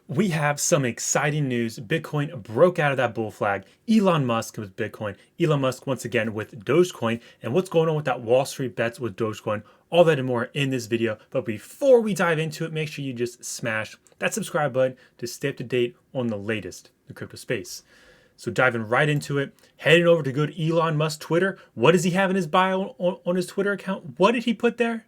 We have some exciting news. Bitcoin broke out of that bull flag. Elon Musk with Bitcoin. Elon Musk once again with Dogecoin. And what's going on with that Wall Street bets with Dogecoin? All that and more in this video. But before we dive into it, make sure you just smash that subscribe button to stay up to date on the latest in the crypto space. So diving right into it, heading over to good Elon Musk Twitter. What does he have in his bio on his Twitter account? What did he put there?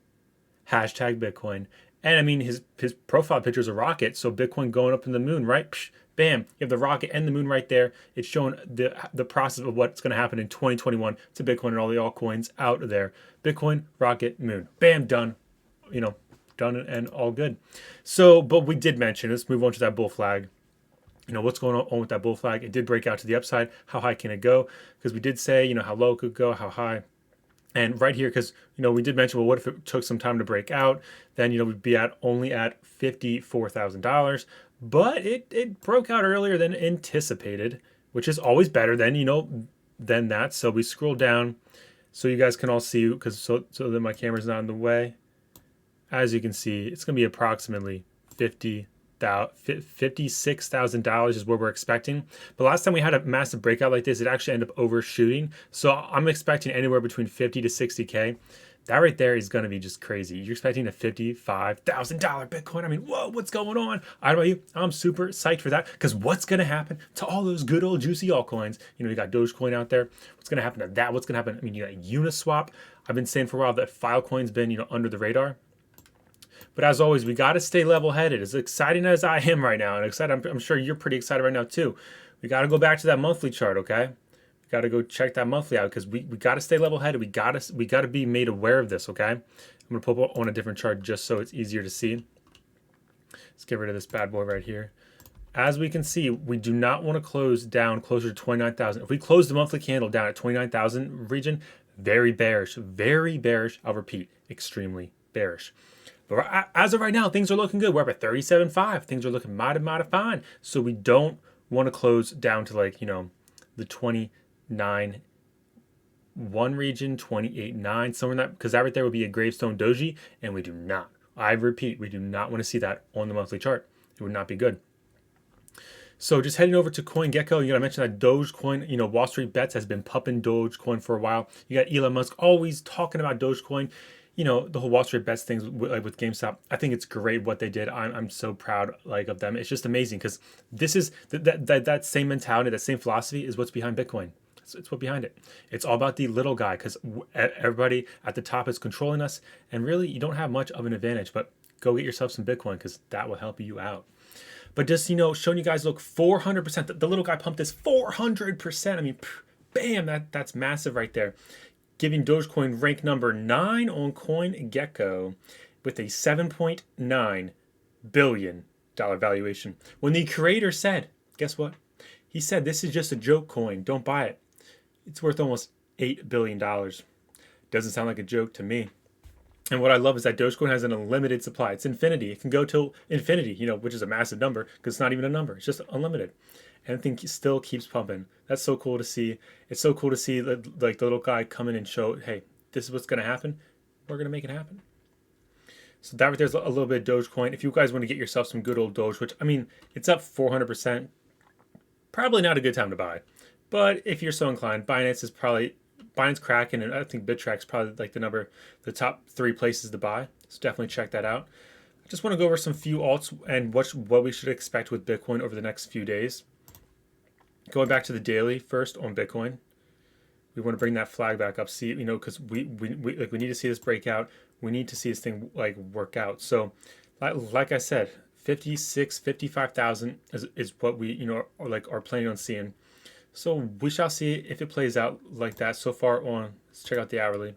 Hashtag Bitcoin. And I mean, his profile picture is a rocket, so Bitcoin going up in the moon, right? Psh, bam, you have the rocket and the moon right there. It's showing the process of what's going to happen in 2021 to Bitcoin and all the altcoins out there. Bitcoin, rocket, moon. Bam, done. Done and all good. So, but we did mention, let's move on to that bull flag. What's going on with that bull flag? It did break out to the upside. How high can it go? Because we did say, how low it could go, how high. And right here, because, we did mention, well, what if it took some time to break out? Then, we'd be only at $54,000. But it broke out earlier than anticipated, which is always better than that. So we scroll down so you guys can all see, because so that my camera's not in the way. As you can see, it's going to be approximately $56,000 is what we're expecting. But last time we had a massive breakout like this, it actually ended up overshooting. So I'm expecting anywhere between 50 to 60K. That right there is going to be just crazy. You're expecting a $55,000 Bitcoin. I mean, whoa, what's going on? I don't know you. I'm super psyched for that, because what's going to happen to all those good old juicy altcoins? You got Dogecoin out there. What's going to happen to that? What's going to happen? I mean, you got Uniswap. I've been saying for a while that Filecoin's been, under the radar. But as always, we got to stay level-headed. As exciting as I am right now, and excited, I'm sure you're pretty excited right now too. We got to go back to that monthly chart, okay? We got to go check that monthly out, because we got to stay level-headed. We got to be made aware of this, okay? I'm gonna put on a different chart just so it's easier to see. Let's get rid of this bad boy right here. As we can see, we do not want to close down closer to 29,000. If we close the monthly candle down at 29,000 region, very bearish. Very bearish. I'll repeat, extremely bearish. But as of right now, things are looking good. We're up at 37.5. Things are looking mighty fine. So we don't want to close down to the 29.1 region, 28.9, somewhere in that, because that right there would be a gravestone doji, and we do not. I repeat, we do not want to see that on the monthly chart. It would not be good. So just heading over to CoinGecko, I mentioned that Dogecoin, Wall Street Bets has been pumping Dogecoin for a while. You got Elon Musk always talking about Dogecoin. The whole Wall Street Bets things with GameStop. I think it's great what they did. I'm so proud of them. It's just amazing, because this is that same mentality, that same philosophy is what's behind Bitcoin. It's what's behind it. It's all about the little guy, because everybody at the top is controlling us, and really you don't have much of an advantage. But go get yourself some Bitcoin, because that will help you out. But just showing you guys, look, 400%. The little guy pumped this 400%. I mean, bam, that's massive right there. Giving Dogecoin rank number 9 on CoinGecko with a $7.9 billion valuation. When the creator said, guess what? He said, this is just a joke coin. Don't buy it. It's worth almost $8 billion. Doesn't sound like a joke to me. And what I love is that Dogecoin has an unlimited supply. It's infinity. It can go till infinity, which is a massive number, because it's not even a number. It's just unlimited. And I think it still keeps pumping. That's so cool to see. It's so cool to see the little guy come in and show, hey, this is what's going to happen. We're going to make it happen. So that right there's a little bit of Dogecoin. If you guys want to get yourself some good old Doge, which, I mean, it's up 400%. Probably not a good time to buy. But if you're so inclined, Binance, Kraken, and I think BitTrack's probably the top 3 places to buy. So definitely check that out. I just want to go over some few alts and what we should expect with Bitcoin over the next few days. Going back to the daily first on Bitcoin, we want to bring that flag back up. See, because we need to see this breakout. We need to see this thing work out. So, like I said, 55,000 is what we are planning on seeing. So we shall see if it plays out like that. So far on, let's check out the hourly.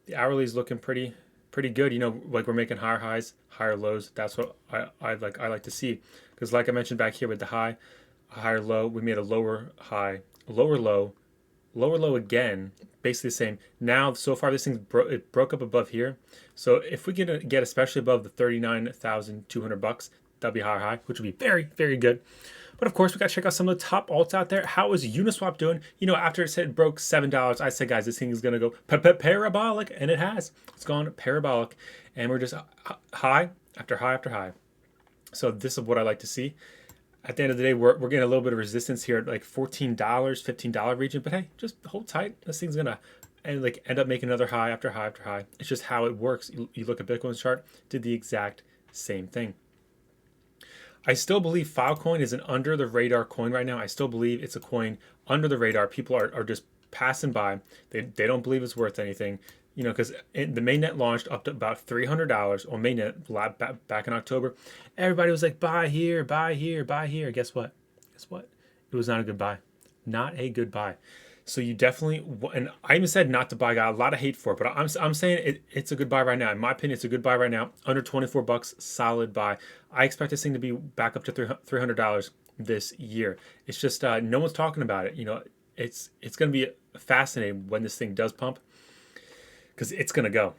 The hourly is looking pretty good. We're making higher highs, higher lows. That's what I like to see, because like I mentioned back here with the high, a higher low, we made a lower high, a lower low again, basically the same. Now, so far, this thing it broke up above here. So if we get especially above the $39,200, that'll be higher high, which would be very, very good. But of course, we got to check out some of the top alts out there. How is Uniswap doing? After it said it broke $7, I said, guys, this thing is going to go parabolic, and it has. It's gone parabolic, and we're just high after high after high. So this is what I like to see. At the end of the day, we're getting a little bit of resistance here at like $14, $15 region. But hey, just hold tight. This thing's gonna end up making another high after high after high. It's just how it works. You look at Bitcoin's chart, did the exact same thing. I still believe Filecoin is an under the radar coin right now. I still believe it's a coin under the radar. People are just passing by. They don't believe it's worth anything. Because the mainnet launched up to about $300 on mainnet back in October. Everybody was like, buy here, buy here, buy here. Guess what? Guess what? It was not a good buy. Not a good buy. So you definitely, and I even said not to buy. Got a lot of hate for it, but I'm saying it's a good buy right now. In my opinion, it's a good buy right now. Under 24 bucks, solid buy. I expect this thing to be back up to $300 this year. It's just no one's talking about it. It's going to be fascinating when this thing does pump, because it's going to go.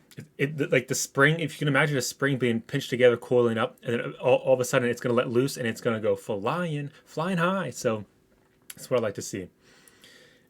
Like the spring, if you can imagine a spring being pinched together, coiling up, and then all of a sudden it's going to let loose and it's going to go flying high. So that's what I like to see.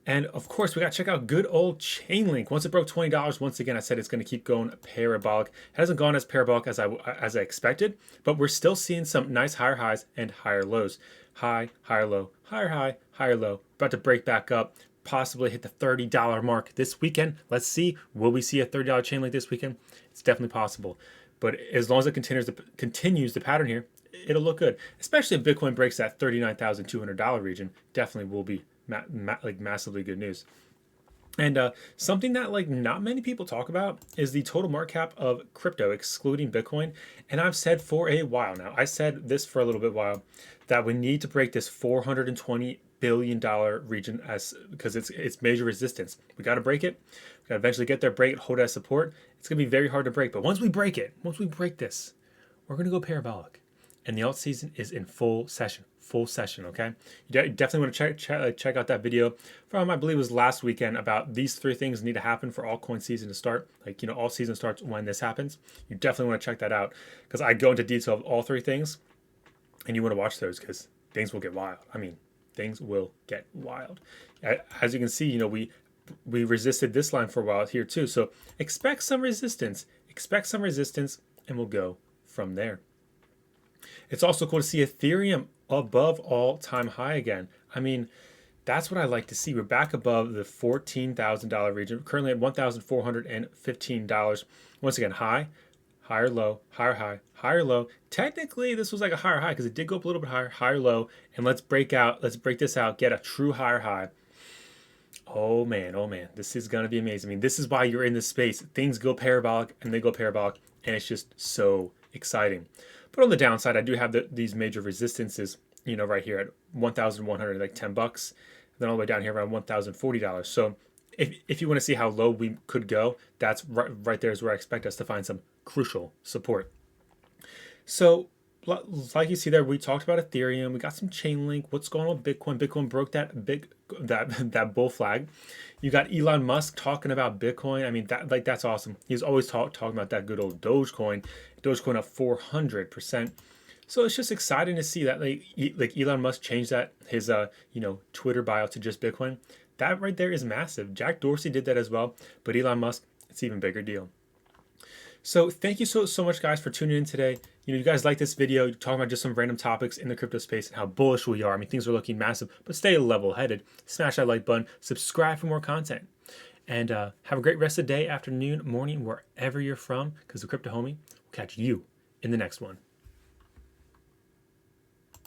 And of course, we got to check out good old Chainlink. Once it broke $20, once again, I said it's going to keep going parabolic. It hasn't gone as parabolic as I expected, but we're still seeing some nice higher highs and higher lows. High, higher low, higher high, higher low. About to break back up, possibly hit the $30 mark this weekend. Let's see. Will we see a $30 Chainlink this weekend? It's definitely possible. But as long as it continues the pattern here, it'll look good. Especially if Bitcoin breaks that $39,200 region, definitely will be massively good news. And something that not many people talk about is the total market cap of crypto, excluding Bitcoin. And I've said for a while now, I said this for a little bit while, that we need to break this $420 billion region because it's major resistance. We got to break it. We got to eventually get there, break it, hold it as support. It's gonna be very hard to break, but once we break this, we're gonna go parabolic. And the alt season is in full session. Okay, you definitely want to check out that video from, I believe it was last weekend, about these 3 things need to happen for altcoin season to start. All season starts when this happens. You definitely want to check that out, because I go into detail of all 3 things, and you want to watch those because things will get wild. I mean, things will get wild. As you can see, we resisted this line for a while here too. So expect some resistance, and we'll go from there. It's also cool to see Ethereum above all-time high again. I mean, that's what I like to see. We're back above the $14,000 region, currently at $1,415. Once again, high, higher low, higher high, higher low. Technically, this was like a higher high because it did go up a little bit higher, higher low. And let's break this out, get a true higher high. Oh man, this is gonna be amazing. I mean, this is why you're in this space. Things go parabolic, and it's just so exciting. But on the downside, I do have these major resistances, right here at 1,100, like $10, then all the way down here around $1,040. So if you want to see how low we could go, that's right there is where I expect us to find some crucial support. So like you see there, we talked about Ethereum, we got some Chainlink. What's going on with Bitcoin? Bitcoin broke that bull flag. You got Elon Musk talking about Bitcoin. I mean, that's awesome. He's always talking about that good old Dogecoin. Dogecoin up 400%. So it's just exciting to see that like Elon Musk changed his Twitter bio to just Bitcoin. That right there is massive. Jack Dorsey did that as well, but Elon Musk, it's an even bigger deal. So thank you so much, guys, for tuning in today. You guys like this video, talking about just some random topics in the crypto space and how bullish we are. I mean, things are looking massive, but stay level-headed. Smash that like button, subscribe for more content, and have a great rest of the day, afternoon, morning, wherever you're from, because the Crypto Homie will catch you in the next one.